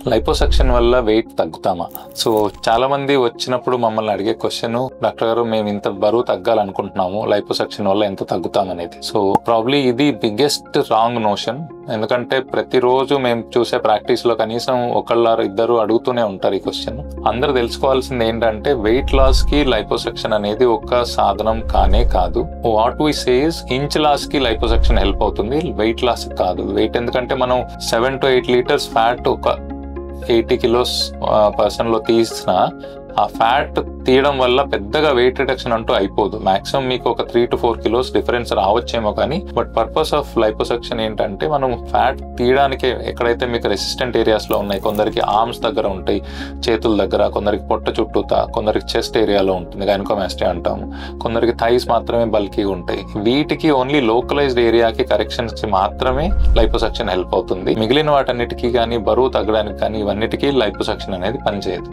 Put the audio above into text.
Liposuction వల్ల wait తగ్గుతామా? So చాలా మంది వచ్చినప్పుడు మమ్మల్ని అడిగే క్వశ్చన్, డాక్టర్ గారు మేము ఇంత బరువు తగ్గాలనుకుంటున్నాము, లైపోసక్షన్ వల్ల ఎంత తగ్గుతామనేది. సో ప్రాబ్లీ ఇది బిగ్గెస్ట్ రాంగ్ నోషన్. ఎందుకంటే ప్రతిరోజు మేము చూసే ప్రాక్టీస్ లో కనీసం ఒకళ్ళారు ఇద్దరు అడుగుతూనే ఉంటారు ఈ క్వశ్చన్. అందరు తెలుసుకోవాల్సింది ఏంటంటే వెయిట్ లాస్ కి లైపోసక్షన్ అనేది ఒక సాధనం కానే కాదు. What we says inch loss కి లైపోసక్షన్ హెల్ప్ అవుతుంది, వెయిట్ లాస్ కాదు. వెయిట్ ఎందుకంటే మనం 7 to 8 లీటర్స్ ఫ్యాట్ ఒక 80 కిలోస్ పర్సన్ లో తీసిన ఆ ఫ్యాట్ తీయడం వల్ల పెద్దగా వెయిట్ రిడక్షన్ అంటూ అయిపోదు. మాక్సిమం మీకు ఒక 3 to 4 కిలోస్ డిఫరెన్స్ రావచ్చేమో కానీ, బట్ పర్పస్ ఆఫ్ లైపోసక్షన్ ఏంటంటే మనం ఫ్యాట్ తీయడానికి ఎక్కడైతే మీకు రెసిస్టెంట్ ఏరియాస్ లో ఉన్నాయి, కొందరికి ఆర్మ్స్ దగ్గర ఉంటాయి, చేతుల దగ్గర, కొందరికి పొట్ట చుట్టూతా, కొందరికి చెస్ట్ ఏరియాలో ఉంటుంది, గైనకోమాస్టియా అంటాము, కొందరికి థైస్ మాత్రమే బల్కీగా ఉంటాయి. వీటికి ఓన్లీ లోకలైజ్డ్ ఏరియాకి కరెక్షన్స్ కి మాత్రమే లైపోసక్షన్ హెల్ప్ అవుతుంది. మిగిలిన వాటన్నిటికీ కానీ, బరువు తగ్గడానికి కానీ, ఇవన్నిటికీ లైపోసక్షన్ అనేది పనిచేయదు.